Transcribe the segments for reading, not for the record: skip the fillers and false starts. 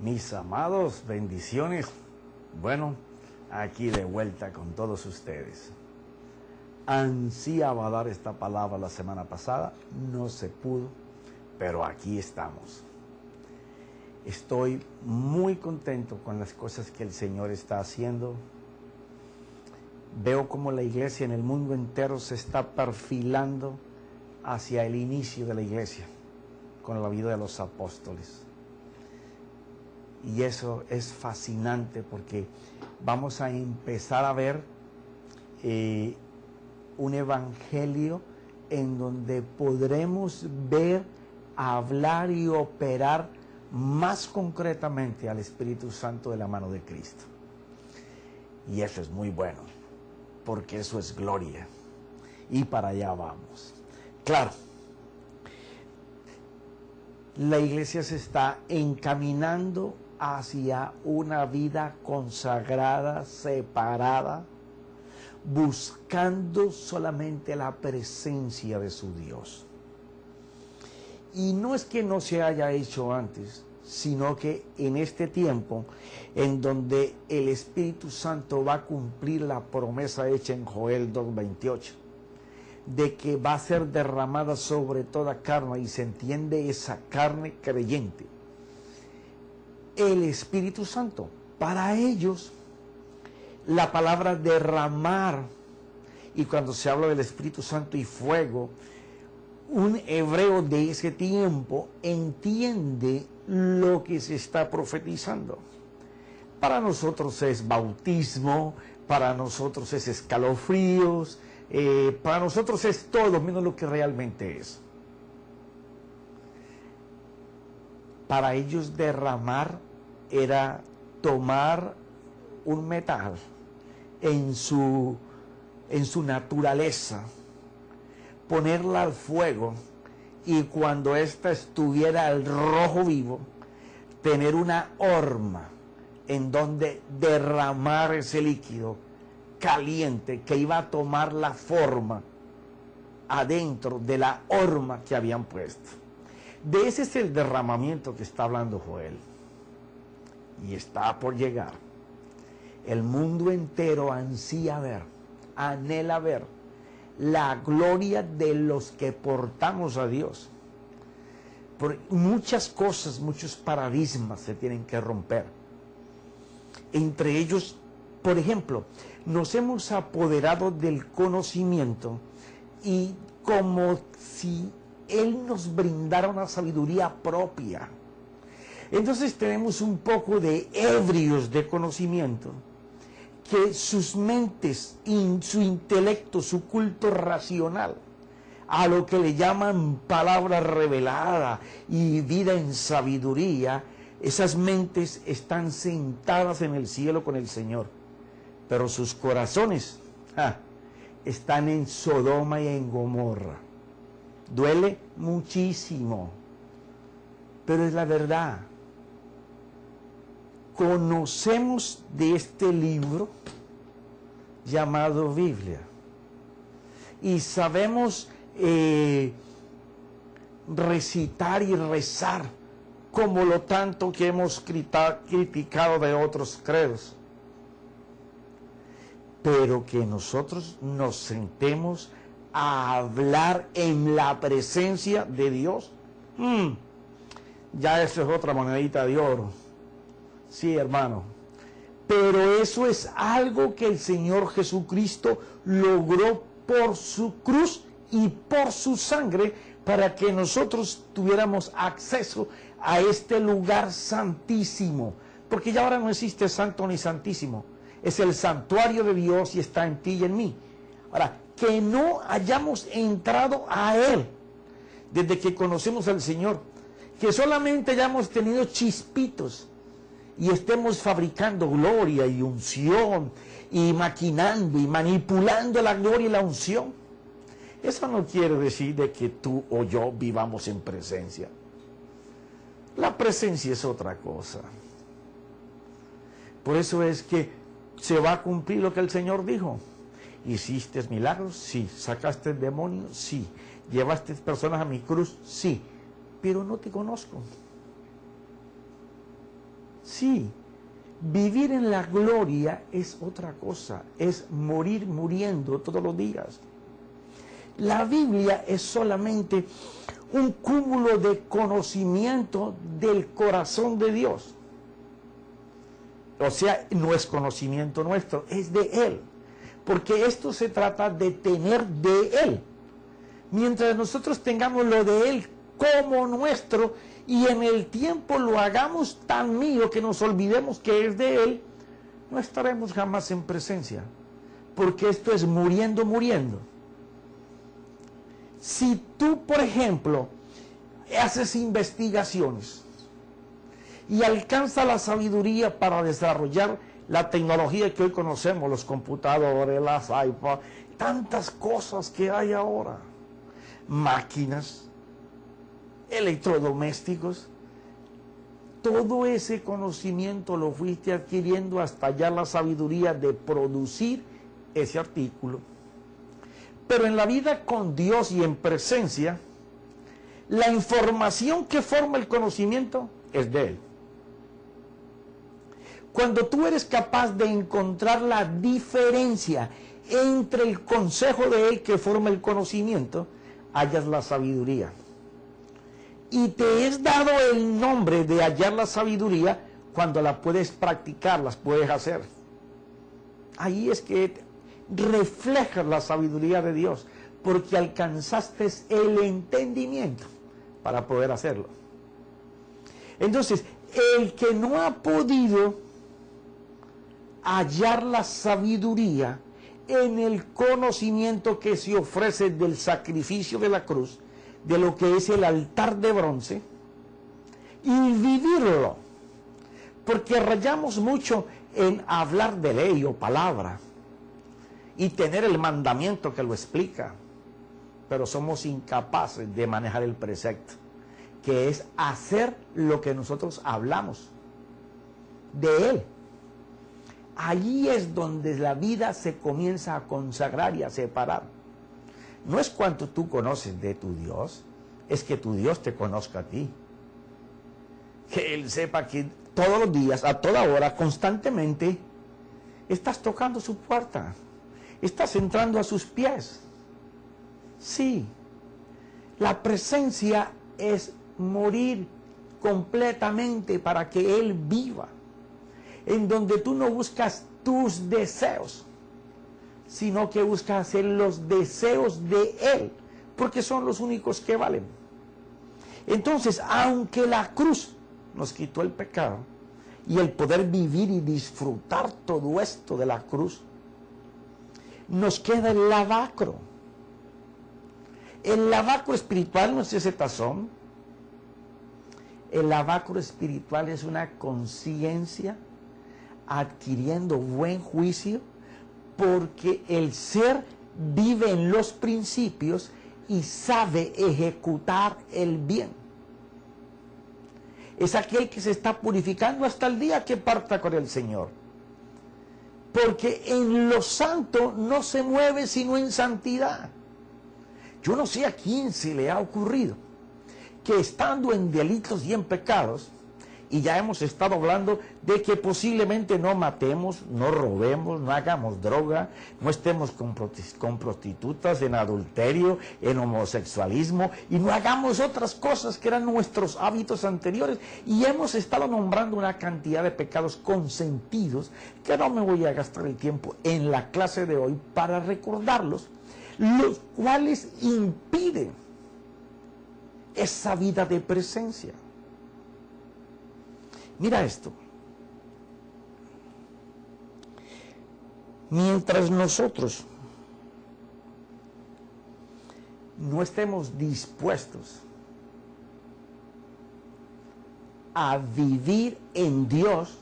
Mis amados, bendiciones. Bueno, aquí de vuelta con todos ustedes. Ansiaba dar esta palabra la semana pasada, no se pudo, pero aquí estamos. Estoy muy contento con las cosas que el Señor está haciendo. Veo como la iglesia en el mundo entero se está perfilando hacia el inicio de la iglesia, con la vida de los apóstoles. Y eso es fascinante porque vamos a empezar a ver un evangelio en donde podremos ver, hablar y operar más concretamente al Espíritu Santo de la mano de Cristo. Y eso es muy bueno, porque eso es gloria. Y para allá vamos. Claro, la iglesia se está encaminando hacia una vida consagrada, separada, buscando solamente la presencia de su Dios. Y no es que no se haya hecho antes, sino que en este tiempo, en donde el Espíritu Santo va a cumplir la promesa hecha en Joel 2:28, de que va a ser derramada sobre toda carne, y se entiende esa carne creyente, el Espíritu Santo. Para ellos, la palabra derramar, y cuando se habla del Espíritu Santo y fuego, un hebreo de ese tiempo entiende lo que se está profetizando. Para nosotros es bautismo, para nosotros es escalofríos, para nosotros es todo menos lo que realmente es. Para ellos derramar era tomar un metal en su naturaleza, ponerla al fuego, y cuando ésta estuviera al rojo vivo, tener una horma en donde derramar ese líquido caliente que iba a tomar la forma adentro de la horma que habían puesto. De ese es el derramamiento que está hablando Joel. Y está por llegar. El mundo entero ansía ver, anhela ver la gloria de los que portamos a Dios. Por muchas cosas, muchos paradigmas se tienen que romper. Entre ellos, por ejemplo, nos hemos apoderado del conocimiento y como si Él nos brindara una sabiduría propia. Entonces tenemos un poco de ebrios de conocimiento, que sus mentes, su intelecto, su culto racional, a lo que le llaman palabra revelada y vida en sabiduría, esas mentes están sentadas en el cielo con el Señor, pero sus corazones están en Sodoma y en Gomorra. Duele muchísimo, pero es la verdad. Conocemos de este libro llamado Biblia y sabemos recitar y rezar como lo tanto que hemos criticado de otros credos, pero que nosotros nos sentemos a hablar en la presencia de Dios, ya eso es otra monedita de oro. Sí, hermano, pero eso es algo que el Señor Jesucristo logró por su cruz y por su sangre, para que nosotros tuviéramos acceso a este lugar santísimo, porque ya ahora no existe santo ni santísimo, es el santuario de Dios y está en ti y en mí. Ahora, que no hayamos entrado a Él desde que conocemos al Señor, que solamente hayamos tenido chispitos y estemos fabricando gloria y unción y maquinando y manipulando la gloria y la unción, eso no quiere decir de que tú o yo vivamos en presencia. La presencia es otra cosa. Por eso es que se va a cumplir lo que el Señor dijo. ¿Hiciste milagros? Sí. ¿Sacaste demonios? Sí. ¿Llevaste personas a mi cruz? Sí. Pero no te conozco. Sí, vivir en la gloria es otra cosa, es morir muriendo todos los días. La Biblia es solamente un cúmulo de conocimiento del corazón de Dios. O sea, no es conocimiento nuestro, es de Él. Porque esto se trata de tener de Él. Mientras nosotros tengamos lo de Él como nuestro y en el tiempo lo hagamos tan mío que nos olvidemos que es de Él, no estaremos jamás en presencia. Porque esto es muriendo, muriendo. Si tú, por ejemplo, haces investigaciones y alcanza la sabiduría para desarrollar la tecnología que hoy conocemos, los computadores, las iPads, tantas cosas que hay ahora, máquinas, electrodomésticos, todo ese conocimiento lo fuiste adquiriendo hasta hallar la sabiduría de producir ese artículo. Pero en la vida con Dios y en presencia, la información que forma el conocimiento es de Él. Cuando tú eres capaz de encontrar la diferencia entre el consejo de Él que forma el conocimiento, hallas la sabiduría. Y te es dado el nombre de hallar la sabiduría cuando la puedes practicar, las puedes hacer. Ahí es que reflejas la sabiduría de Dios, porque alcanzaste el entendimiento para poder hacerlo. Entonces, el que no ha podido hallar la sabiduría en el conocimiento que se ofrece del sacrificio de la cruz, de lo que es el altar de bronce, y vivirlo, porque rayamos mucho en hablar de ley o palabra, y tener el mandamiento que lo explica, pero somos incapaces de manejar el precepto, que es hacer lo que nosotros hablamos de Él. Allí es donde la vida se comienza a consagrar y a separar. No es cuánto tú conoces de tu Dios, es que tu Dios te conozca a ti. Que Él sepa que todos los días, a toda hora, constantemente, estás tocando su puerta. Estás entrando a sus pies. Sí, la presencia es morir completamente para que Él viva. En donde tú no buscas tus deseos, sino que buscas hacer los deseos de Él, porque son los únicos que valen. Entonces, aunque la cruz nos quitó el pecado y el poder vivir y disfrutar todo esto de la cruz, nos queda el lavacro. El lavacro espiritual no es ese tazón. El lavacro espiritual es una conciencia adquiriendo buen juicio, porque el ser vive en los principios y sabe ejecutar el bien. Es aquel que se está purificando hasta el día que parta con el Señor. Porque en lo santo no se mueve sino en santidad. Yo no sé a quién se le ha ocurrido que estando en delitos y en pecados, y ya hemos estado hablando de que posiblemente no matemos, no robemos, no hagamos droga, no estemos con prostitutas, en adulterio, en homosexualismo, y no hagamos otras cosas que eran nuestros hábitos anteriores, y hemos estado nombrando una cantidad de pecados consentidos que no me voy a gastar el tiempo en la clase de hoy para recordarlos, los cuales impiden esa vida de presencia. Mira esto. Mientras nosotros no estemos dispuestos a vivir en Dios,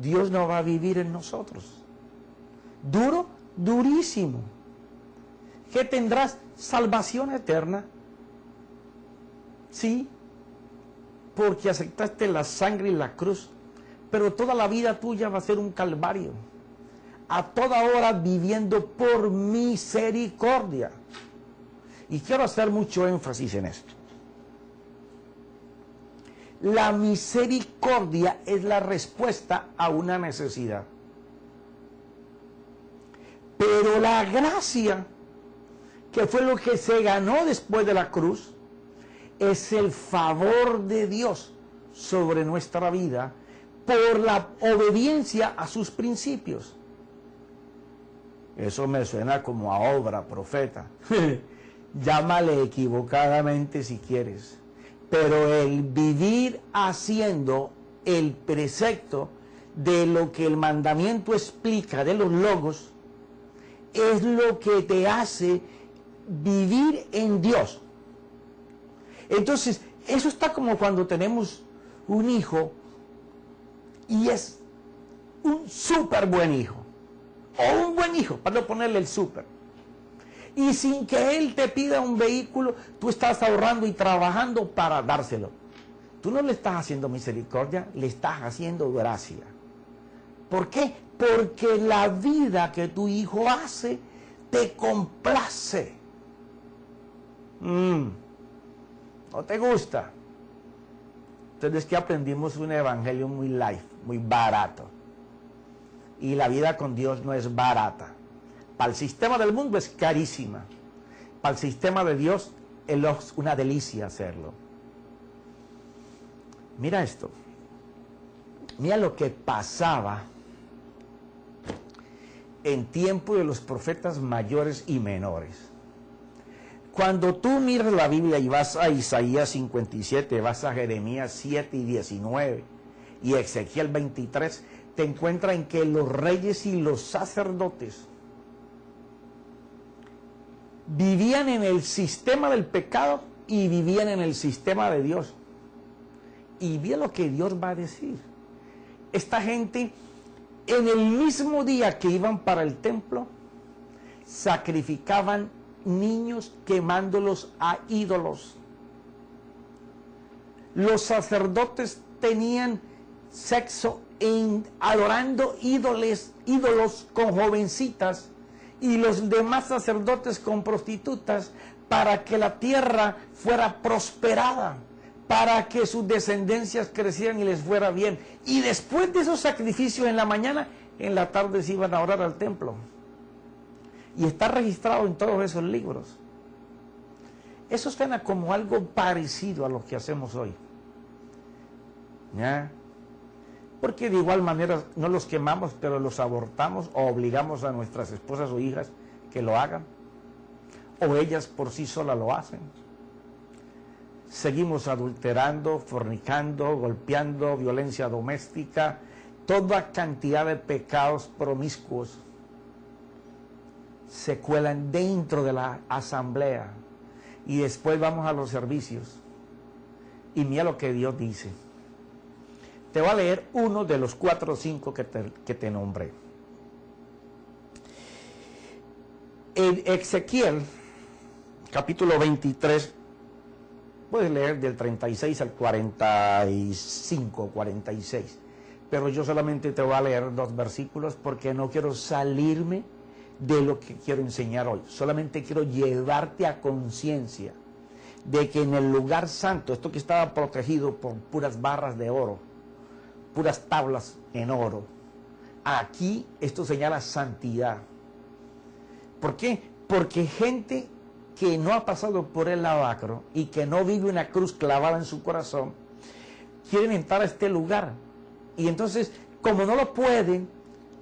Dios no va a vivir en nosotros. Duro, durísimo. ¿Que tendrás salvación eterna? Sí, porque aceptaste la sangre y la cruz, pero toda la vida tuya va a ser un calvario, a toda hora viviendo por misericordia. Y quiero hacer mucho énfasis en esto. La misericordia es la respuesta a una necesidad. Pero la gracia, que fue lo que se ganó después de la cruz, es el favor de Dios sobre nuestra vida por la obediencia a sus principios. Eso me suena como a obra, profeta. Llámale equivocadamente si quieres. Pero el vivir haciendo el precepto de lo que el mandamiento explica de los logos es lo que te hace vivir en Dios. Entonces, eso está como cuando tenemos un hijo y es un súper buen hijo. O un buen hijo, para no ponerle el súper. Y sin que él te pida un vehículo, tú estás ahorrando y trabajando para dárselo. Tú no le estás haciendo misericordia, le estás haciendo gracia. ¿Por qué? Porque la vida que tu hijo hace te complace. ¿No te gusta? Entonces, que aprendimos un evangelio muy light, muy barato. Y la vida con Dios no es barata. Para el sistema del mundo es carísima. Para el sistema de Dios es una delicia hacerlo. Mira esto. Mira lo que pasaba en tiempo de los profetas mayores y menores. Cuando tú miras la Biblia y vas a Isaías 57, vas a Jeremías 7 y 19 y Ezequiel 23, te encuentras en que los reyes y los sacerdotes vivían en el sistema del pecado y vivían en el sistema de Dios. Y mira lo que Dios va a decir. Esta gente, en el mismo día que iban para el templo, sacrificaban niños quemándolos a ídolos. Los sacerdotes tenían sexo adorando ídolos con jovencitas, y los demás sacerdotes con prostitutas, para que la tierra fuera prosperada, para que sus descendencias crecieran y les fuera bien. Y después de esos sacrificios en la mañana, en la tarde se iban a orar al templo. Y está registrado en todos esos libros. Eso suena como algo parecido a lo que hacemos hoy. ¿Ya? Porque de igual manera no los quemamos, pero los abortamos o obligamos a nuestras esposas o hijas que lo hagan. O ellas por sí solas lo hacen. Seguimos adulterando, fornicando, golpeando, violencia doméstica, toda cantidad de pecados promiscuos se cuelan dentro de la asamblea. Y después vamos a los servicios. Y mira lo que Dios dice. Te voy a leer uno de los 4 o 5 que te nombré. En Ezequiel, capítulo 23, puedes leer del 36 al 45, 46. Pero yo solamente te voy a leer 2 versículos porque no quiero salirme de lo que quiero enseñar hoy. Solamente quiero llevarte a conciencia de que en el lugar santo, esto que estaba protegido por puras barras de oro, puras tablas en oro, aquí esto señala santidad. ¿Por qué? Porque gente que no ha pasado por el lavacro y que no vive una cruz clavada en su corazón, quieren entrar a este lugar. Y entonces, como no lo pueden,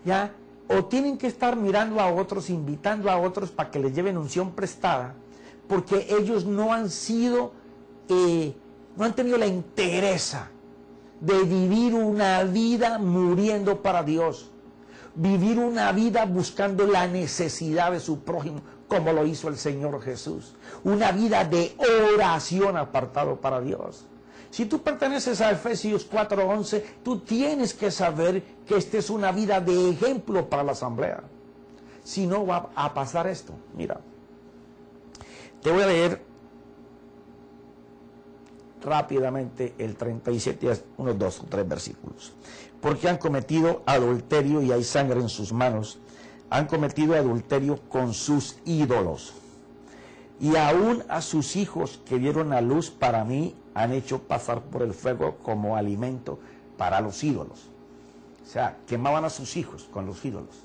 ya, o tienen que estar mirando a otros, invitando a otros para que les lleven unción prestada, porque ellos no han sido, no han tenido la entereza de vivir una vida muriendo para Dios, vivir una vida buscando la necesidad de su prójimo, como lo hizo el Señor Jesús, una vida de oración apartado para Dios. Si tú perteneces a Efesios 4:11, tú tienes que saber que esta es una vida de ejemplo para la asamblea. Si no, va a pasar esto. Mira, te voy a leer rápidamente el 37, unos 2 o 3 versículos. Porque han cometido adulterio y hay sangre en sus manos. Han cometido adulterio con sus ídolos. Y aún a sus hijos que dieron a luz para mí han hecho pasar por el fuego como alimento para los ídolos. O sea, quemaban a sus hijos con los ídolos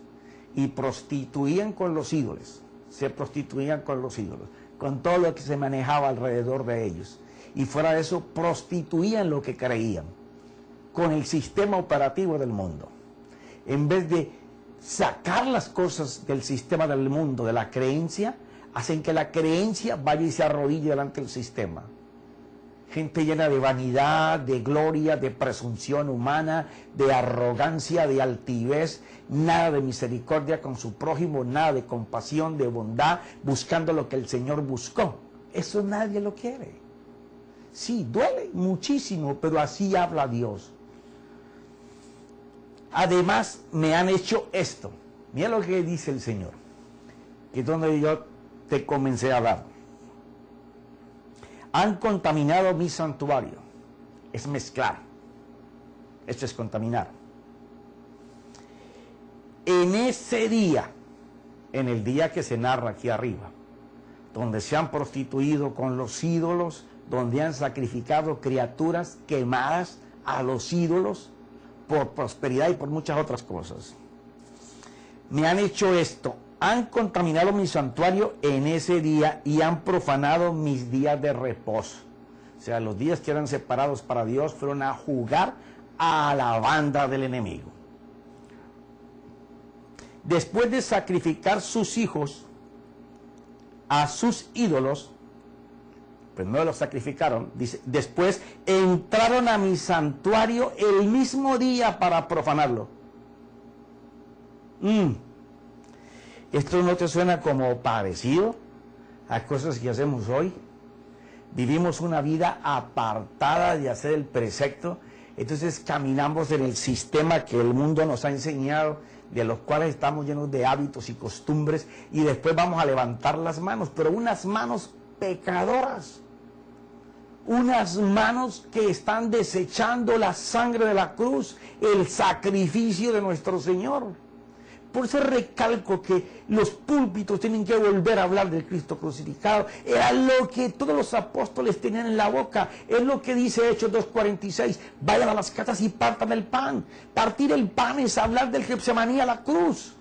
y prostituían con los ídolos, se prostituían con los ídolos, con todo lo que se manejaba alrededor de ellos. Y fuera de eso, prostituían lo que creían con el sistema operativo del mundo. En vez de sacar las cosas del sistema del mundo, de la creencia, hacen que la creencia vaya y se arrodille delante del sistema. Gente llena de vanidad, de gloria, de presunción humana, de arrogancia, de altivez, nada de misericordia con su prójimo, nada de compasión, de bondad, buscando lo que el Señor buscó. Eso nadie lo quiere. Sí, duele muchísimo, pero así habla Dios. Además, me han hecho esto. Mira lo que dice el Señor, que es donde yo te comencé a hablar. Han contaminado mi santuario. Es mezclar. Esto es contaminar. En ese día, en el día que se narra aquí arriba, donde se han prostituido con los ídolos, donde han sacrificado criaturas quemadas a los ídolos por prosperidad y por muchas otras cosas. Me han hecho esto. Han contaminado mi santuario en ese día y han profanado mis días de reposo. O sea, los días que eran separados para Dios fueron a jugar a la banda del enemigo. Después de sacrificar sus hijos a sus ídolos, pues no los sacrificaron, dice, después entraron a mi santuario el mismo día para profanarlo. ¿Esto no te suena como parecido a cosas que hacemos hoy? Vivimos una vida apartada de hacer el precepto, entonces caminamos en el sistema que el mundo nos ha enseñado, de los cuales estamos llenos de hábitos y costumbres, y después vamos a levantar las manos, pero unas manos pecadoras, unas manos que están desechando la sangre de la cruz, el sacrificio de nuestro Señor. Por eso recalco que los púlpitos tienen que volver a hablar del Cristo crucificado. Era lo que todos los apóstoles tenían en la boca. Es lo que dice Hechos 2:46. Vayan a las casas y partan el pan. Partir el pan es hablar del Getsemaní a la cruz.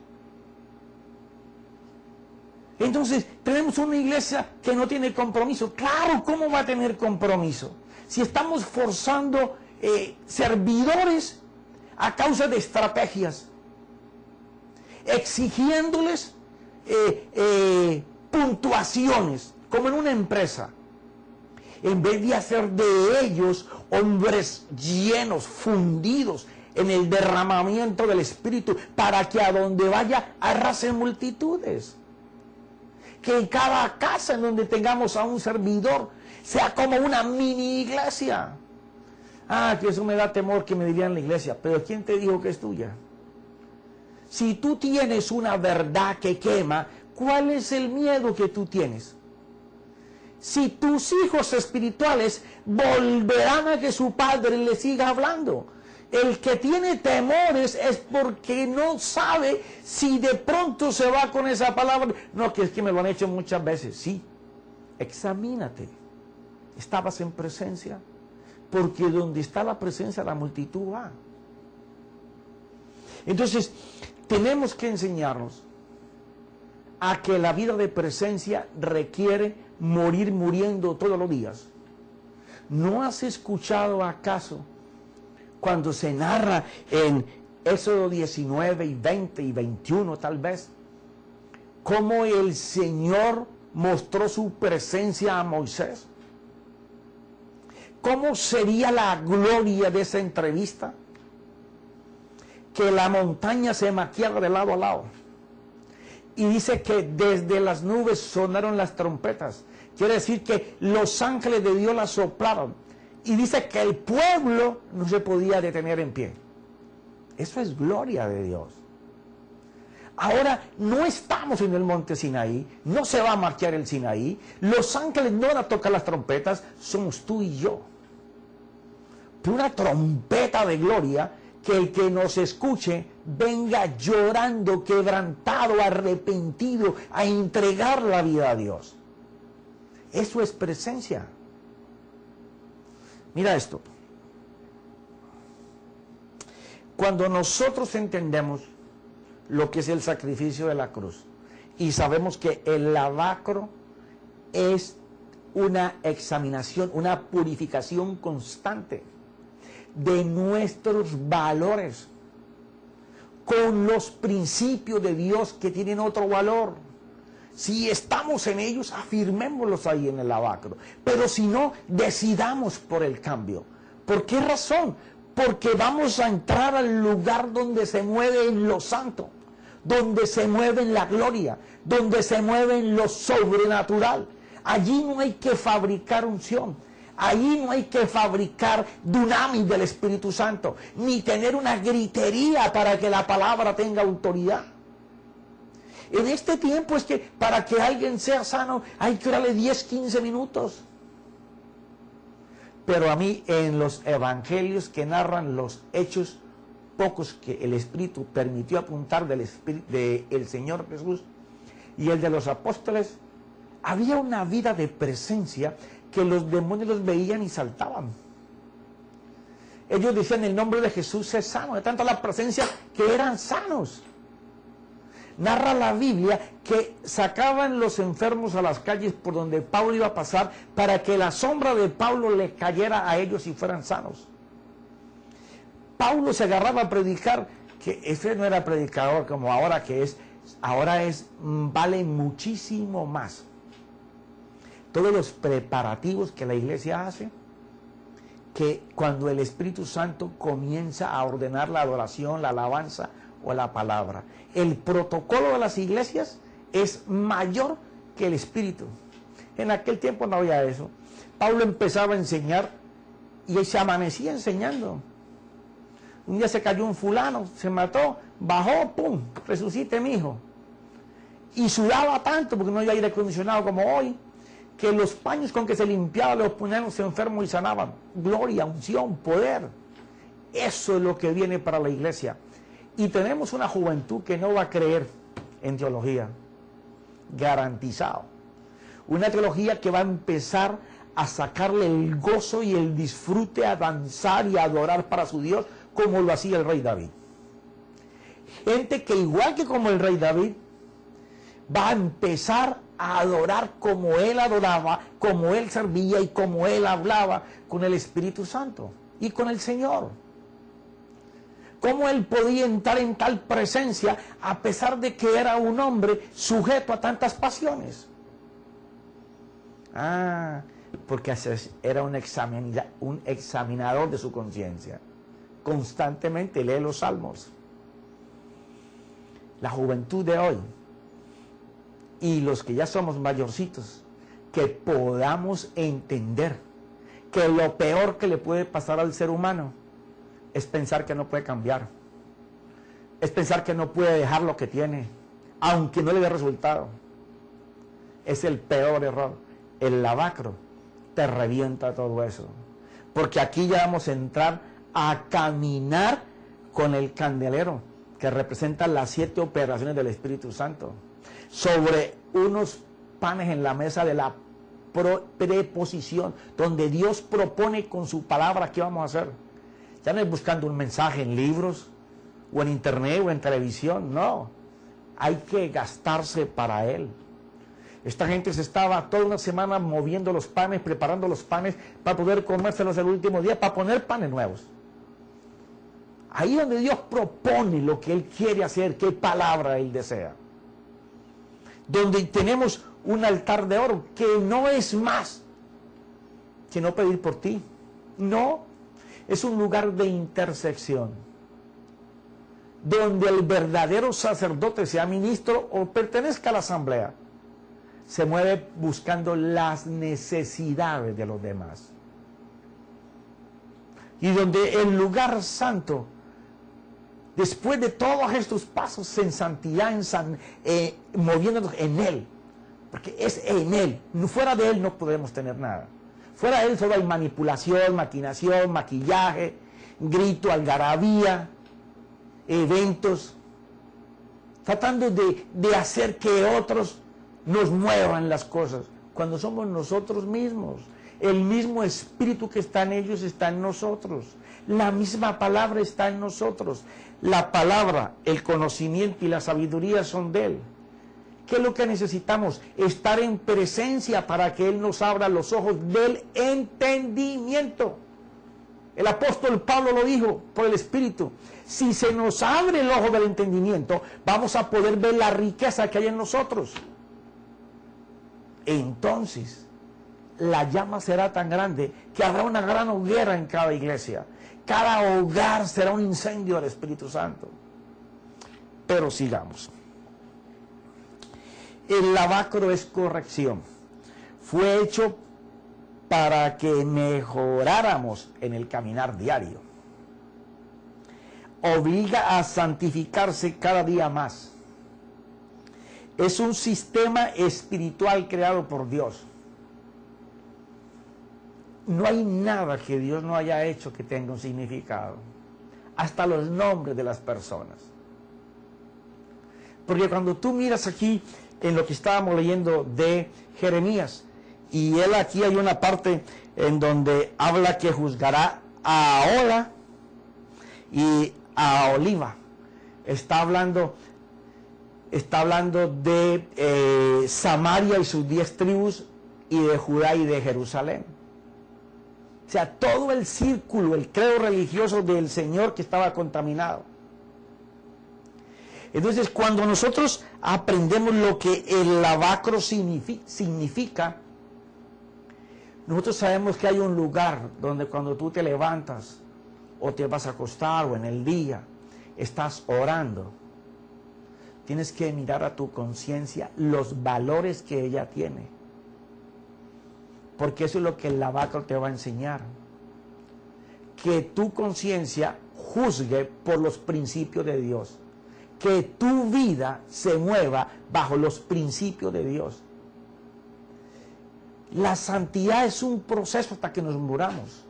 Entonces, tenemos una iglesia que no tiene compromiso. Claro, ¿cómo va a tener compromiso? Si estamos forzando servidores a causa de estrategias, exigiéndoles puntuaciones, como en una empresa, en vez de hacer de ellos hombres llenos, fundidos en el derramamiento del Espíritu, para que a donde vaya arrasen multitudes. Que en cada casa en donde tengamos a un servidor sea como una mini iglesia. Ah, que eso me da temor que me dirían la iglesia, pero ¿quién te dijo que es tuya? Si tú tienes una verdad que quema, ¿cuál es el miedo que tú tienes? Si tus hijos espirituales volverán a que su padre le siga hablando. El que tiene temores es porque no sabe si de pronto se va con esa palabra. No, que es que me lo han hecho muchas veces. Sí, examínate. ¿Estabas en presencia? Porque donde está la presencia, la multitud va. Entonces, tenemos que enseñarnos a que la vida de presencia requiere morir muriendo todos los días. ¿No has escuchado acaso cuando se narra en Éxodo 19 y 20 y 21 tal vez, cómo el Señor mostró su presencia a Moisés? ¿Cómo sería la gloria de esa entrevista? Que la montaña se maquiaba de lado a lado. Y dice que desde las nubes sonaron las trompetas. Quiere decir que los ángeles de Dios las soplaron. Y dice que el pueblo no se podía detener en pie. Eso es gloria de Dios. Ahora no estamos en el monte Sinaí, no se va a marchar el Sinaí, los ángeles no van a tocar las trompetas, somos tú y yo. Una trompeta de gloria, que el que nos escuche venga llorando, quebrantado, arrepentido, a entregar la vida a Dios. Eso es presencia. Mira esto. Cuando nosotros entendemos lo que es el sacrificio de la cruz y sabemos que el lavacro es una examinación, una purificación constante de nuestros valores con los principios de Dios que tienen otro valor. Si estamos en ellos, afirmémoslos ahí en el lavacro. Pero si no, decidamos por el cambio. ¿Por qué razón? Porque vamos a entrar al lugar donde se mueve en lo santo, donde se mueve en la gloria, donde se mueve en lo sobrenatural. Allí no hay que fabricar unción. Allí no hay que fabricar dunamis del Espíritu Santo, ni tener una gritería para que la palabra tenga autoridad. En este tiempo es que para que alguien sea sano hay que orarle 10, 15 minutos. Pero a mí en los evangelios que narran los hechos pocos que el Espíritu permitió apuntar del Señor Jesús y el de los apóstoles, había una vida de presencia que los demonios los veían y saltaban. Ellos decían: el nombre de Jesús es sano, de tanta la presencia que eran sanos. Narra la Biblia que sacaban los enfermos a las calles por donde Pablo iba a pasar para que la sombra de Pablo le cayera a ellos y fueran sanos. Pablo se agarraba a predicar, que ese no era predicador como ahora, vale muchísimo más. Todos los preparativos que la iglesia hace, que cuando el Espíritu Santo comienza a ordenar la adoración, la alabanza o la palabra. El protocolo de las iglesias es mayor que el Espíritu. En aquel tiempo no había eso. Pablo empezaba a enseñar y él se amanecía enseñando. Un día se cayó un fulano, se mató, bajó, pum, resucite mi hijo. Y sudaba tanto porque no había aire acondicionado como hoy, que los paños con que se limpiaba los ponían los enfermos y sanaban. Gloria, unción, poder. Eso es lo que viene para la iglesia. Y tenemos una juventud que no va a creer en teología. Garantizado. Una teología que va a empezar a sacarle el gozo y el disfrute a danzar y a adorar para su Dios como lo hacía el rey David. Gente que igual que como el rey David va a empezar a adorar como él adoraba, como él servía y como él hablaba con el Espíritu Santo y con el Señor. Cómo él podía entrar en tal presencia a pesar de que era un hombre sujeto a tantas pasiones. Porque era un examinador de su conciencia. Constantemente lee los salmos. La juventud de hoy y los que ya somos mayorcitos, que podamos entender que lo peor que le puede pasar al ser humano es pensar que no puede cambiar, es pensar que no puede dejar lo que tiene, aunque no le dé resultado. Es el peor error. El lavacro te revienta todo eso, porque aquí ya vamos a entrar a caminar con el candelero, que representa las 7 operaciones del Espíritu Santo, sobre unos panes en la mesa de la preposición, donde Dios propone con su palabra qué vamos a hacer. Ya no es buscando un mensaje en libros, o en internet, o en televisión, no. Hay que gastarse para Él. Esta gente se estaba toda una semana moviendo los panes, preparando los panes para poder comérselos el último día, para poner panes nuevos. Ahí donde Dios propone lo que Él quiere hacer, qué palabra Él desea. Donde tenemos un altar de oro, que no es más que no pedir por ti. No, es un lugar de intersección, donde el verdadero sacerdote, sea ministro o pertenezca a la asamblea, se mueve buscando las necesidades de los demás. Y donde el lugar santo, después de todos estos pasos en santidad, moviéndonos en Él, porque es en Él, fuera de Él no podemos tener nada. Fuera de Él solo hay manipulación, maquinación, maquillaje, grito, algarabía, eventos, tratando de hacer que otros nos muevan las cosas, cuando somos nosotros mismos El mismo espíritu que está en ellos está en nosotros. La misma palabra está en nosotros. La palabra, el conocimiento y la sabiduría son de Él. ¿Qué es lo que necesitamos? Estar en presencia para que Él nos abra los ojos del entendimiento. El apóstol Pablo lo dijo por el Espíritu. Si se nos abre el ojo del entendimiento, vamos a poder ver la riqueza que hay en nosotros. Entonces, la llama será tan grande que habrá una gran hoguera en cada iglesia. Cada hogar será un incendio del Espíritu Santo. Pero sigamos. El lavacro es corrección. Fue hecho para que mejoráramos en el caminar diario. Obliga a santificarse cada día más. Es un sistema espiritual creado por Dios. No hay nada que Dios no haya hecho que tenga un significado. Hasta los nombres de las personas. Porque cuando tú miras aquí en lo que estábamos leyendo de Jeremías, y él aquí hay una parte en donde habla que juzgará a Ahola y a Oliva. Está hablando de Samaria y sus 10 tribus, y de Judá y de Jerusalén. O sea, todo el círculo, el credo religioso del Señor que estaba contaminado. Entonces, cuando nosotros aprendemos lo que el lavacro significa, nosotros sabemos que hay un lugar donde cuando tú te levantas o te vas a acostar o en el día estás orando, tienes que mirar a tu conciencia los valores que ella tiene, porque eso es lo que el lavacro te va a enseñar, que tu conciencia juzgue por los principios de Dios, que tu vida se mueva bajo los principios de Dios. La santidad es un proceso hasta que nos muramos,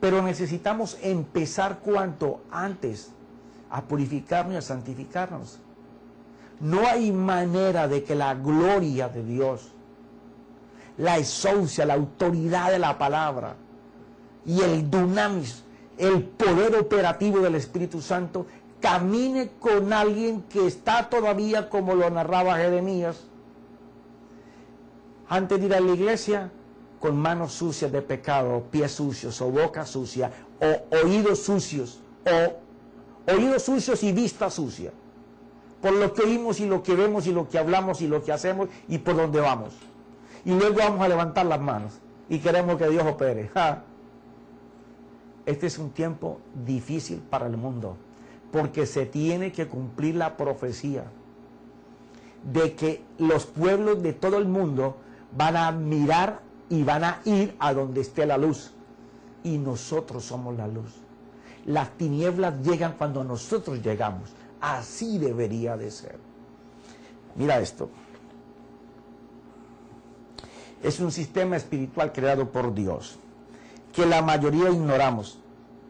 pero necesitamos empezar cuanto antes a purificarnos y a santificarnos. No hay manera de que la gloria de Dios, la exousia, la autoridad de la palabra y el dunamis, el poder operativo del Espíritu Santo, camine con alguien que está todavía, como lo narraba Jeremías, antes de ir a la iglesia, con manos sucias de pecado, o pies sucios, o boca sucia, o oídos sucios y vista sucia, por lo que oímos y lo que vemos y lo que hablamos y lo que hacemos y por donde vamos. Y luego vamos a levantar las manos y queremos que Dios opere. ¡Ja! Este es un tiempo difícil para el mundo, porque se tiene que cumplir la profecía de que los pueblos de todo el mundo van a mirar y van a ir a donde esté la luz. Y nosotros somos la luz. Las tinieblas llegan cuando nosotros llegamos. Así debería de ser. Mira esto. Es un sistema espiritual creado por Dios, que la mayoría ignoramos,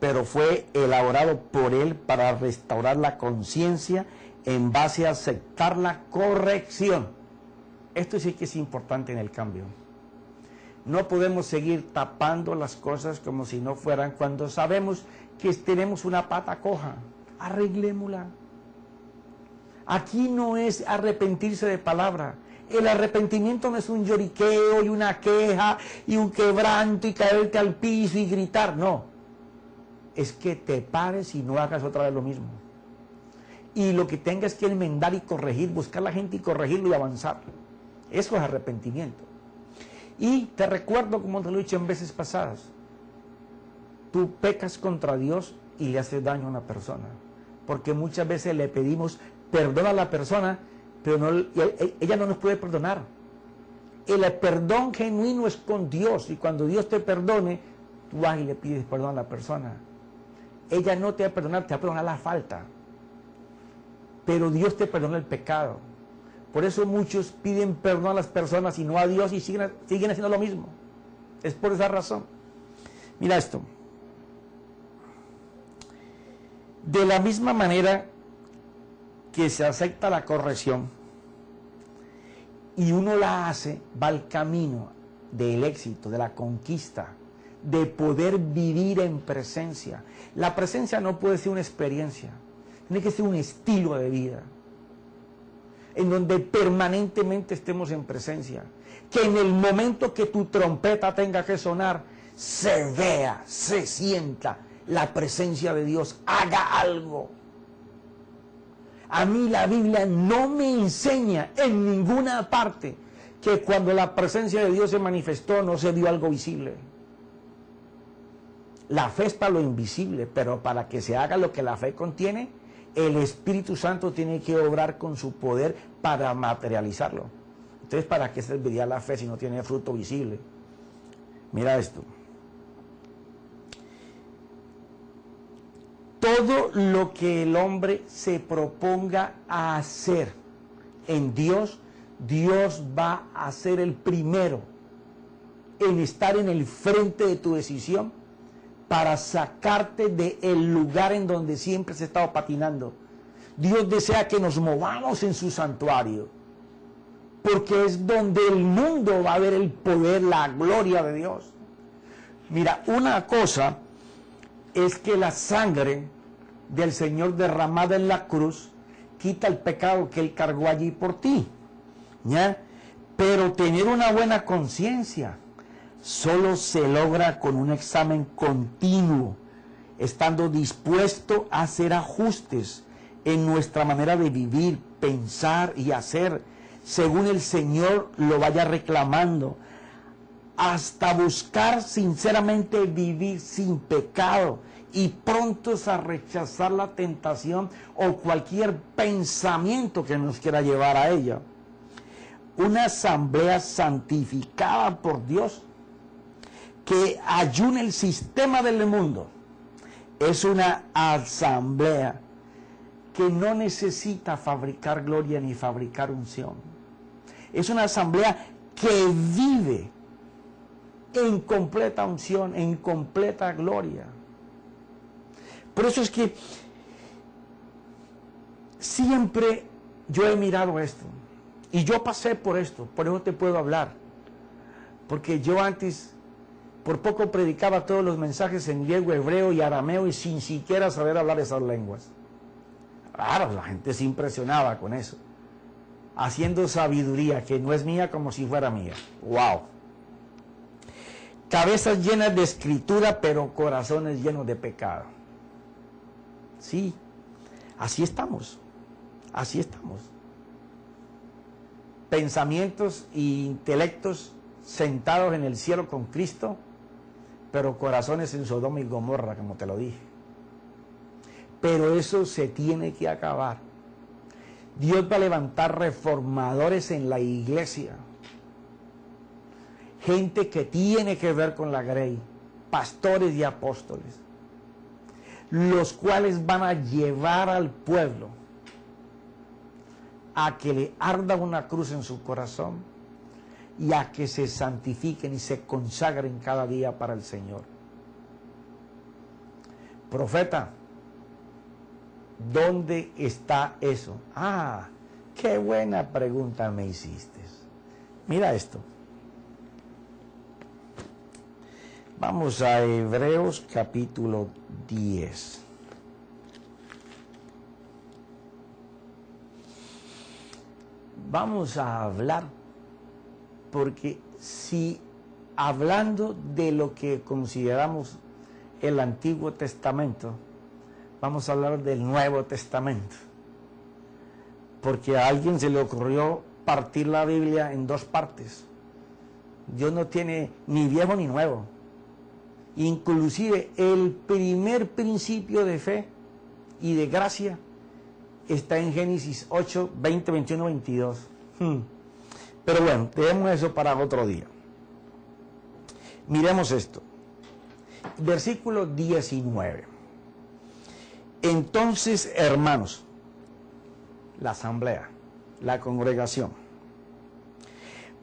pero fue elaborado por Él para restaurar la conciencia en base a aceptar la corrección. Esto sí que es importante en el cambio. No podemos seguir tapando las cosas como si no fueran, cuando sabemos que tenemos una pata coja. Arreglémosla. Aquí no es arrepentirse de palabra. El arrepentimiento no es un lloriqueo y una queja y un quebranto y caerte al piso y gritar. No. Es que te pares y no hagas otra vez lo mismo. Y lo que tengas que enmendar y corregir, buscar a la gente y corregirlo y avanzar. Eso es arrepentimiento. Y te recuerdo, como te lo he dicho en veces pasadas, tú pecas contra Dios y le haces daño a una persona. Porque muchas veces le pedimos perdón a la persona, pero ella no nos puede perdonar. El perdón genuino es con Dios, y cuando Dios te perdone, tú vas y le pides perdón a la persona. Ella no te va a perdonar, te va a perdonar la falta. Pero Dios te perdona el pecado. Por eso muchos piden perdón a las personas y no a Dios y siguen haciendo lo mismo. Es por esa razón. Mira esto. De la misma manera que se acepta la corrección y uno la hace, va el camino del éxito, de la conquista, de poder vivir en presencia. La presencia no puede ser una experiencia, tiene que ser un estilo de vida, en donde permanentemente estemos en presencia. Que en el momento que tu trompeta tenga que sonar, se vea, se sienta la presencia de Dios, haga algo. A mí la Biblia no me enseña en ninguna parte que cuando la presencia de Dios se manifestó no se dio algo visible. La fe es para lo invisible, pero para que se haga lo que la fe contiene, el Espíritu Santo tiene que obrar con su poder para materializarlo. Entonces, ¿para qué serviría la fe si no tiene fruto visible? Mira esto. Todo lo que el hombre se proponga a hacer en Dios, Dios va a ser el primero en estar en el frente de tu decisión para sacarte del lugar en donde siempre se ha estado patinando. Dios desea que nos movamos en su santuario, porque es donde el mundo va a ver el poder, la gloria de Dios. Mira, una cosa es que la sangre del Señor derramada en la cruz quita el pecado que Él cargó allí por ti, ¿ya? Pero tener una buena conciencia solo se logra con un examen continuo, estando dispuesto a hacer ajustes en nuestra manera de vivir, pensar y hacer, según el Señor lo vaya reclamando, hasta buscar sinceramente vivir sin pecado y prontos a rechazar la tentación o cualquier pensamiento que nos quiera llevar a ella. Una asamblea santificada por Dios que ayuna el sistema del mundo es una asamblea que no necesita fabricar gloria ni fabricar unción. Es una asamblea que vive en completa unción, en completa gloria. Por eso es que siempre yo he mirado esto, y yo pasé por esto, por eso te puedo hablar, porque yo antes por poco predicaba todos los mensajes en griego, hebreo y arameo y sin siquiera saber hablar esas lenguas. Claro, la gente se impresionaba con eso, haciendo sabiduría que no es mía como si fuera mía. ¡Wow! Cabezas llenas de escritura, pero corazones llenos de pecado. Sí, así estamos, así estamos. Pensamientos e intelectos sentados en el cielo con Cristo, pero corazones en Sodoma y Gomorra, como te lo dije. Pero eso se tiene que acabar. Dios va a levantar reformadores en la iglesia. Gente que tiene que ver con la grey, pastores y apóstoles, los cuales van a llevar al pueblo a que le arda una cruz en su corazón y a que se santifiquen y se consagren cada día para el Señor. Profeta, ¿dónde está eso? Ah, qué buena pregunta me hiciste. Mira esto. Vamos a Hebreos capítulo 10. Vamos a hablar, porque si hablando de lo que consideramos el Antiguo Testamento, vamos a hablar del Nuevo Testamento, porque a alguien se le ocurrió partir la Biblia en dos partes. Dios no tiene ni viejo ni nuevo. Inclusive el primer principio de fe y de gracia está en Génesis 8, 20, 21, 22. Pero bueno, dejemos eso para otro día. Miremos esto. Versículo 19. Entonces, hermanos, la asamblea, la congregación,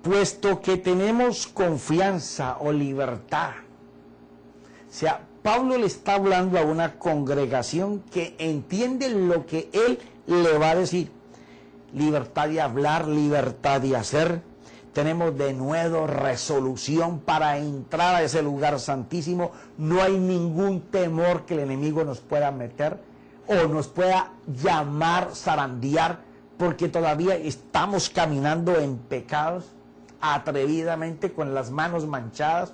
puesto que tenemos confianza o libertad. O sea, Pablo le está hablando a una congregación que entiende lo que él le va a decir. Libertad de hablar, libertad de hacer. tenemos de nuevo resolución para entrar a ese lugar santísimo. No hay ningún temor que el enemigo nos pueda meter o nos pueda llamar, zarandear, porque todavía estamos caminando en pecados, atrevidamente, con las manos manchadas,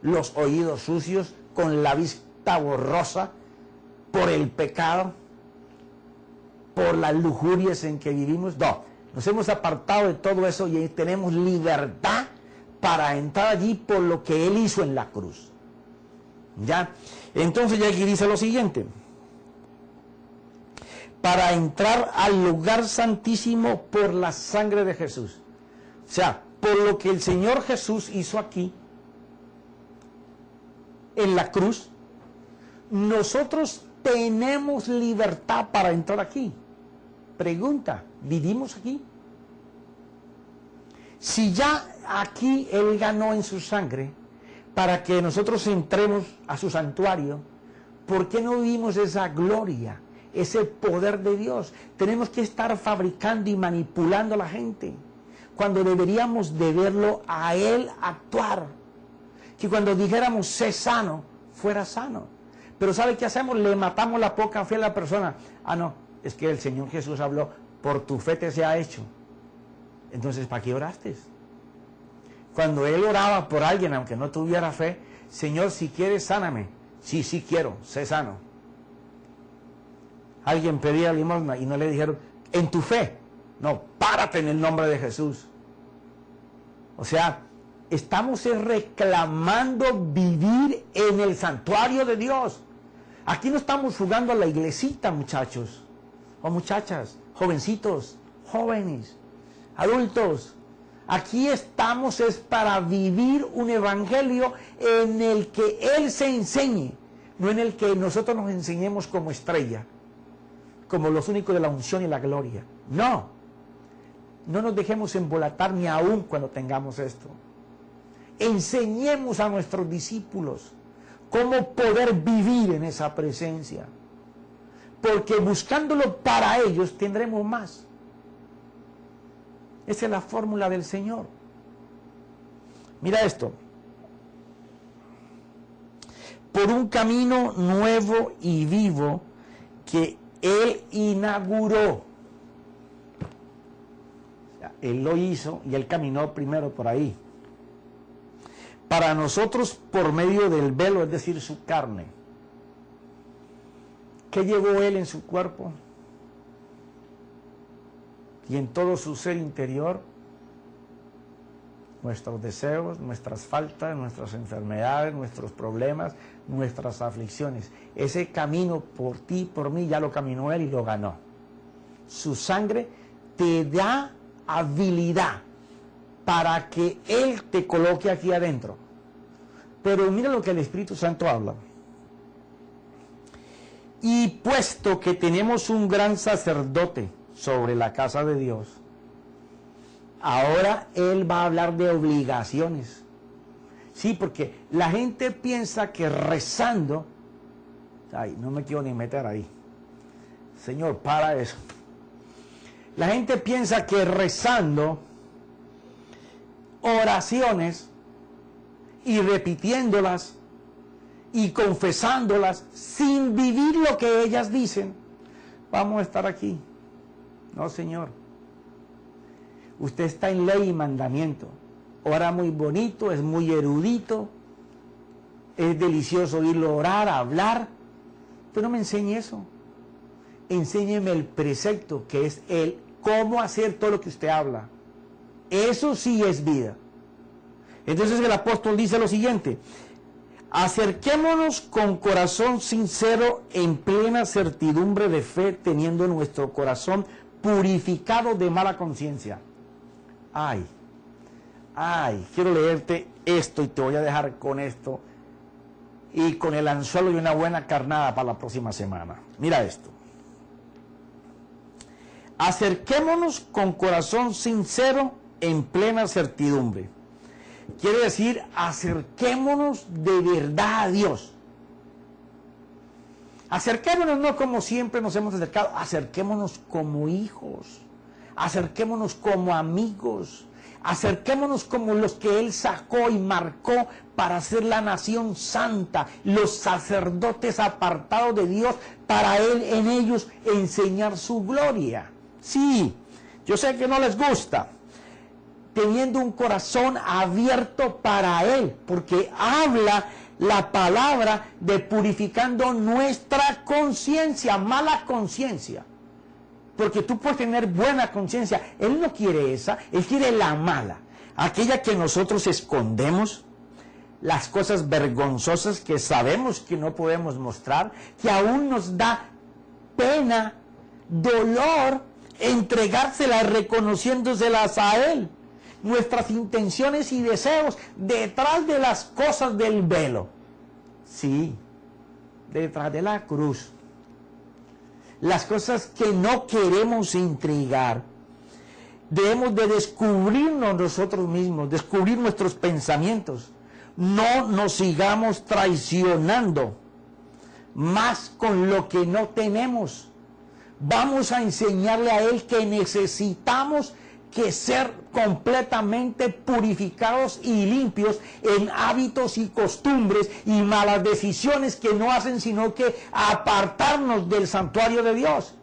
los oídos sucios, con la vista borrosa, por el pecado, por las lujurias en que vivimos. No, nos hemos apartado de todo eso y tenemos libertad para entrar allí por lo que Él hizo en la cruz. ¿Ya? Entonces ya aquí dice lo siguiente: para entrar al lugar santísimo por la sangre de Jesús. O sea, por lo que el Señor Jesús hizo aquí, en la cruz, nosotros tenemos libertad para entrar aquí. Pregunta, ¿vivimos aquí? Si ya aquí Él ganó en su sangre para que nosotros entremos a su santuario, ¿por qué no vivimos esa gloria, ese poder de Dios? Tenemos que estar fabricando y manipulando a la gente, cuando deberíamos de verlo a Él actuar. Que cuando dijéramos sé sano, fuera sano. Pero ¿sabe qué hacemos? Le matamos la poca fe a la persona. Ah, no, es que el Señor Jesús habló, por tu fe te se ha hecho. Entonces, ¿para qué oraste? Cuando Él oraba por alguien, aunque no tuviera fe, Señor, si quieres, sáname. Sí, sí quiero, sé sano. Alguien pedía limosna y no le dijeron, en tu fe. No, párate en el nombre de Jesús. O sea, estamos reclamando vivir en el santuario de Dios. Aquí no estamos jugando a la iglesita, muchachos, o muchachas, jovencitos, jóvenes, adultos. Aquí estamos es para vivir un evangelio en el que Él se enseñe, no en el que nosotros nos enseñemos como estrella, como los únicos de la unción y la gloria. No, no nos dejemos embolatar ni aún cuando tengamos esto. Enseñemos a nuestros discípulos cómo poder vivir en esa presencia, porque buscándolo para ellos tendremos más. Esa es la fórmula del Señor. Mira esto: por un camino nuevo y vivo que Él inauguró. O sea, Él lo hizo y Él caminó primero por ahí. Para nosotros, por medio del velo, es decir, su carne. ¿Qué llevó Él en su cuerpo y en todo su ser interior? Nuestros deseos, nuestras faltas, nuestras enfermedades, nuestros problemas, nuestras aflicciones. Ese camino por ti, por mí, ya lo caminó Él y lo ganó. Su sangre te da habilidad para que Él te coloque aquí adentro. Pero mira lo que el Espíritu Santo habla. Y puesto que tenemos un gran sacerdote sobre la casa de Dios, ahora Él va a hablar de obligaciones. Sí, porque la gente piensa que rezando, ay, no me quiero ni meter ahí. Señor, para eso. La gente piensa que rezando oraciones y repitiéndolas y confesándolas sin vivir lo que ellas dicen, vamos a estar aquí. No, Señor. Usted está en ley y mandamiento. Ora muy bonito, es muy erudito, es delicioso oírlo orar, hablar, pero no me enseñe eso. Enséñeme el precepto, que es el cómo hacer todo lo que usted habla. Eso sí es vida. Entonces el apóstol dice lo siguiente: acerquémonos con corazón sincero en plena certidumbre de fe, teniendo nuestro corazón purificado de mala conciencia. Ay, quiero leerte esto y te voy a dejar con esto y con el anzuelo y una buena carnada para la próxima semana. Mira esto: acerquémonos con corazón sincero en plena certidumbre. Quiere decir, acerquémonos de verdad a Dios. Acerquémonos no como siempre nos hemos acercado, acerquémonos como hijos, acerquémonos como amigos, Acerquémonos como los que Él sacó y marcó para ser la nación santa, los sacerdotes apartados de Dios, para Él en ellos enseñar su gloria. Sí, yo sé que no les gusta, teniendo un corazón abierto para Él, porque habla la palabra de purificando nuestra conciencia, mala conciencia. Porque tú puedes tener buena conciencia. Él no quiere esa, Él quiere la mala. Aquella que nosotros escondemos, las cosas vergonzosas que sabemos que no podemos mostrar, que aún nos da pena, dolor, entregárselas, reconociéndoselas a Él. Nuestras intenciones y deseos detrás de las cosas del velo. Sí, detrás de la cruz. Las cosas que no queremos entregar. Debemos de descubrirnos nosotros mismos, descubrir nuestros pensamientos. No nos sigamos traicionando más con lo que no tenemos. Vamos a enseñarle a Él que necesitamos que ser completamente purificados y limpios en hábitos y costumbres y malas decisiones que no hacen sino que apartarnos del santuario de Dios.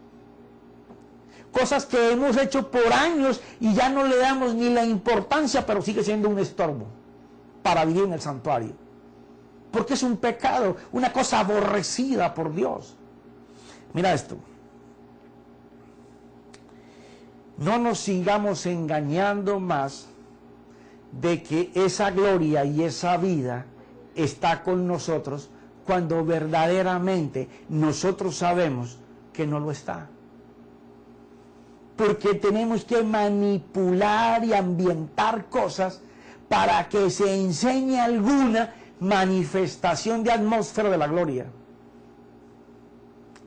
Cosas que hemos hecho por años y ya no le damos ni la importancia, pero sigue siendo un estorbo para vivir en el santuario. Porque es un pecado, una cosa aborrecida por Dios. Mira esto. No nos sigamos engañando más de que esa gloria y esa vida está con nosotros cuando verdaderamente nosotros sabemos que no lo está. Porque tenemos que manipular y ambientar cosas para que se enseñe alguna manifestación de atmósfera de la gloria.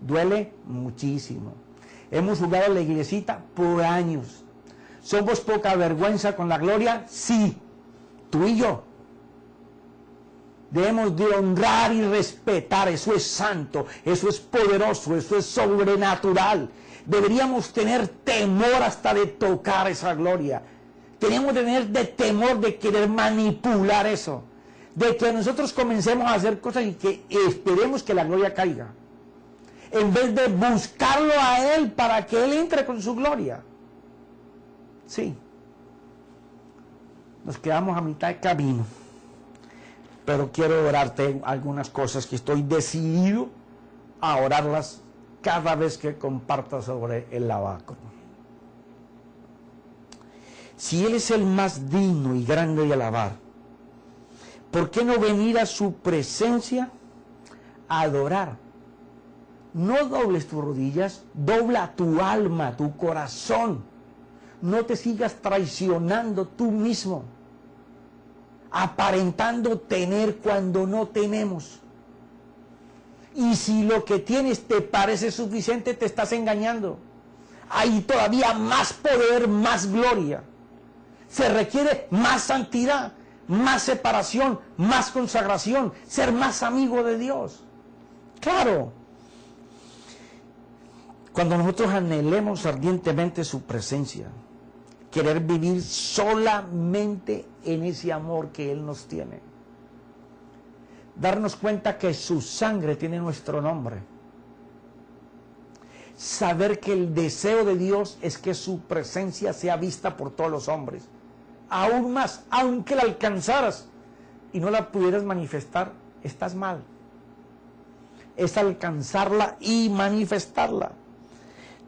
Duele muchísimo. Hemos jugado en la iglesita por años. ¿Somos poca vergüenza con la gloria? Sí, tú y yo. Debemos de honrar y respetar, eso es santo, eso es poderoso, eso es sobrenatural. Deberíamos tener temor hasta de tocar esa gloria. Tenemos que tener de temor de querer manipular eso. De que nosotros comencemos a hacer cosas y que esperemos que la gloria caiga. En vez de buscarlo a Él para que Él entre con su gloria. Sí. Nos quedamos a mitad de camino. Pero quiero orarte algunas cosas que estoy decidido a orarlas cada vez que comparta sobre el lavacro. Si Él es el más digno y grande de alabar, ¿por qué no venir a su presencia a adorar? No dobles tus rodillas, dobla tu alma, tu corazón. No te sigas traicionando tú mismo, aparentando tener cuando no tenemos. Y si lo que tienes te parece suficiente, te estás engañando. Hay todavía más poder, más gloria. Se requiere más santidad, más separación, más consagración, ser más amigo de Dios. Claro. Cuando nosotros anhelemos ardientemente su presencia, querer vivir solamente en ese amor que Él nos tiene, darnos cuenta que su sangre tiene nuestro nombre, saber que el deseo de Dios es que su presencia sea vista por todos los hombres, aún más, aunque la alcanzaras y no la pudieras manifestar, estás mal. Es alcanzarla y manifestarla.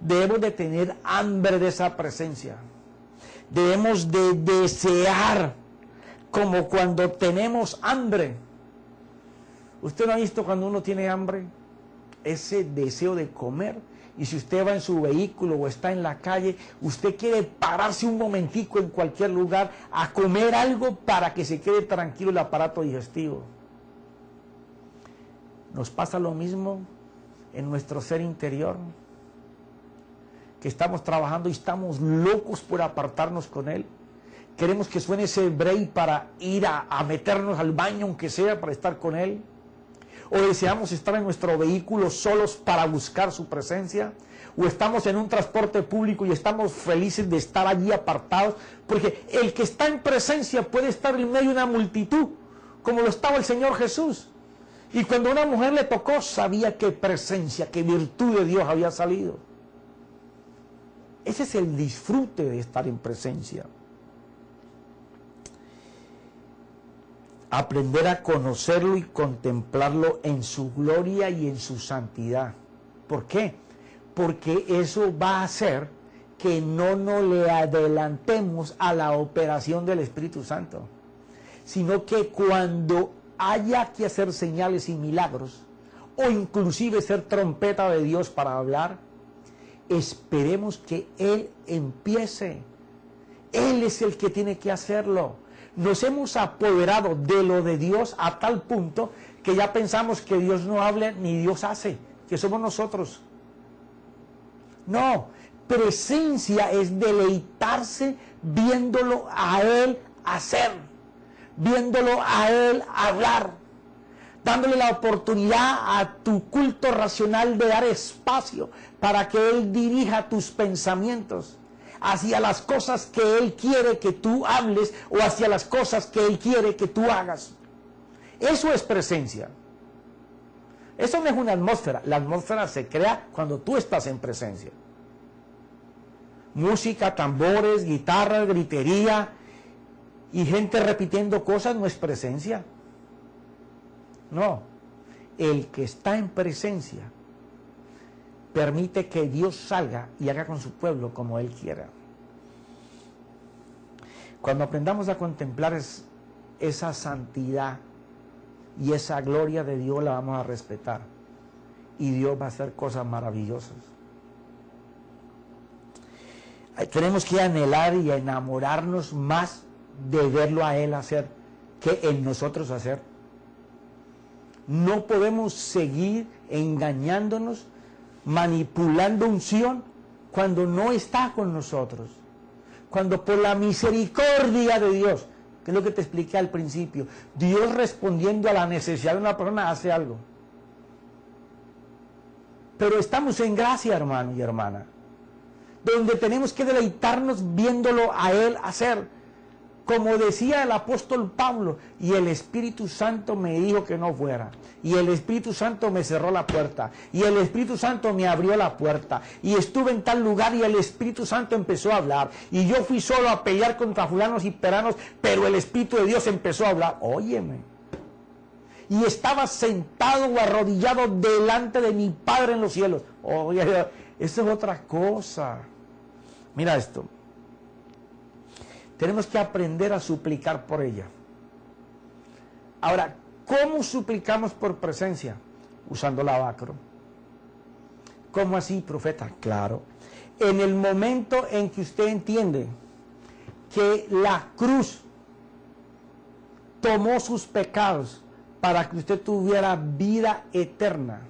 Debemos de tener hambre de esa presencia. Debemos de desear como cuando tenemos hambre. ¿Usted no ha visto cuando uno tiene hambre? Ese deseo de comer. Y si usted va en su vehículo o está en la calle, usted quiere pararse un momentico en cualquier lugar a comer algo para que se quede tranquilo el aparato digestivo. Nos pasa lo mismo en nuestro ser interior, que estamos trabajando y estamos locos por apartarnos con Él. Queremos que suene ese break para ir a meternos al baño, aunque sea para estar con Él. o deseamos estar en nuestro vehículo solos para buscar su presencia, o estamos en un transporte público y estamos felices de estar allí apartados, porque el que está en presencia puede estar en medio de una multitud, como lo estaba el Señor Jesús. Y cuando una mujer le tocó, sabía qué presencia, qué virtud de Dios había salido. Ese es el disfrute de estar en presencia. Aprender a conocerlo y contemplarlo en su gloria y en su santidad. ¿Por qué? Porque eso va a hacer que no nos le adelantemos a la operación del Espíritu Santo, sino que cuando haya que hacer señales y milagros, o inclusive ser trompeta de Dios para hablar, esperemos que Él empiece. Él es el que tiene que hacerlo. Nos hemos apoderado de lo de Dios a tal punto que ya pensamos que Dios no habla ni Dios hace, que somos nosotros. No, presencia es deleitarse viéndolo a Él hacer, viéndolo a Él hablar, dándole la oportunidad a tu culto racional de dar espacio para que Él dirija tus pensamientos hacia las cosas que Él quiere que tú hables o hacia las cosas que Él quiere que tú hagas. Eso es presencia. Eso no es una atmósfera. La atmósfera se crea cuando tú estás en presencia. Música, tambores, guitarras, gritería y gente repitiendo cosas no es presencia. No. El que está en presencia permite que Dios salga y haga con su pueblo como Él quiera. Cuando aprendamos a contemplar esa santidad y esa gloria de Dios, la vamos a respetar. Y Dios va a hacer cosas maravillosas. Tenemos que anhelar y enamorarnos más de verlo a Él hacer que en nosotros hacer. No podemos seguir engañándonos, manipulando unción cuando no está con nosotros. Cuando por la misericordia de Dios, que es lo que te expliqué al principio, Dios respondiendo a la necesidad de una persona hace algo. Pero estamos en gracia, hermano y hermana, donde tenemos que deleitarnos viéndolo a Él hacer. Como decía el apóstol Pablo, y el Espíritu Santo me dijo que no fuera, y el Espíritu Santo me cerró la puerta, y el Espíritu Santo me abrió la puerta, y estuve en tal lugar y el Espíritu Santo empezó a hablar, y yo fui solo a pelear contra fulanos y peranos, pero el Espíritu de Dios empezó a hablar. Óyeme, y estaba sentado o arrodillado delante de mi Padre en los cielos. Oye, eso es otra cosa. Mira esto. Tenemos que aprender a suplicar por ella. Ahora, ¿cómo suplicamos por presencia? Usando lavacro. ¿Cómo así, profeta? Claro. En el momento en que usted entiende que la cruz tomó sus pecados para que usted tuviera vida eterna,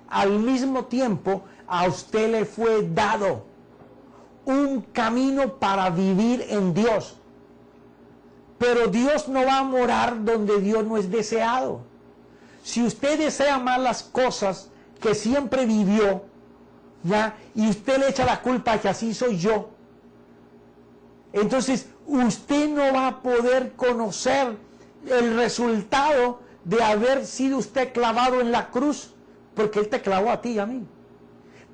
al mismo tiempo a usted le fue dado un camino para vivir en Dios. Pero Dios no va a morar donde Dios no es deseado. Si usted desea más las cosas que siempre vivió, ¿ya? Y usted le echa la culpa que así soy yo, entonces usted no va a poder conocer el resultado de haber sido usted clavado en la cruz, porque Él te clavó a ti y a mí.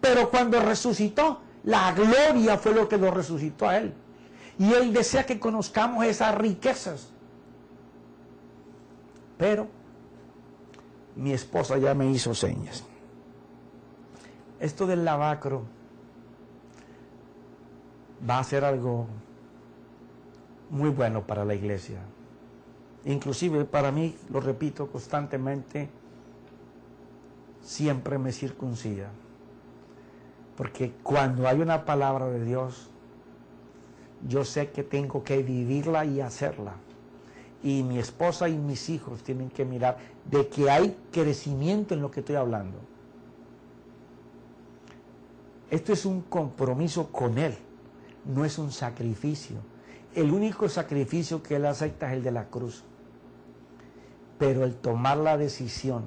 Pero cuando resucitó, la gloria fue lo que lo resucitó a Él. Y Él desea que conozcamos esas riquezas. Pero mi esposa ya me hizo señas. Esto del lavacro va a ser algo muy bueno para la iglesia. Inclusive para mí, lo repito constantemente, siempre me circuncida. Porque cuando hay una palabra de Dios, yo sé que tengo que vivirla y hacerla. Y mi esposa y mis hijos tienen que mirar de que hay crecimiento en lo que estoy hablando. Esto es un compromiso con Él, no es un sacrificio. El único sacrificio que Él acepta es el de la cruz. Pero el tomar la decisión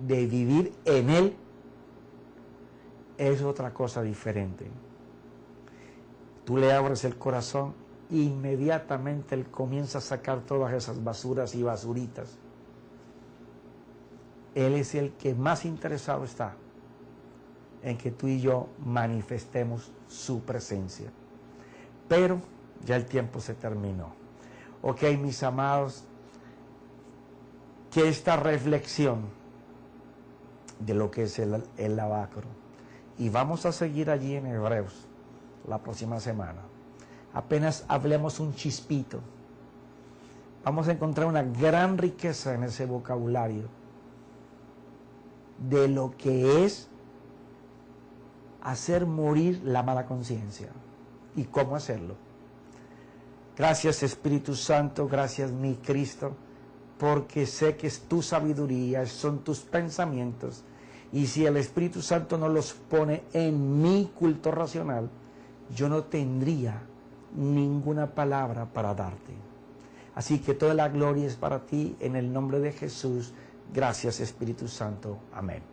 de vivir en Él, es otra cosa diferente. Tú le abres el corazón, inmediatamente Él comienza a sacar todas esas basuras y basuritas. Él es el que más interesado está en que tú y yo manifestemos su presencia. Pero ya el tiempo se terminó. Ok, mis amados, que esta reflexión de lo que es el lavacro, y vamos a seguir allí en Hebreos la próxima semana. Apenas hablemos un chispito, vamos a encontrar una gran riqueza en ese vocabulario de lo que es hacer morir la mala conciencia y cómo hacerlo. Gracias, Espíritu Santo, gracias, mi Cristo, porque sé que es tu sabiduría, son tus pensamientos, y si el Espíritu Santo no los pone en mi culto racional, yo no tendría ninguna palabra para darte. Así que toda la gloria es para ti, en el nombre de Jesús. Gracias, Espíritu Santo. Amén.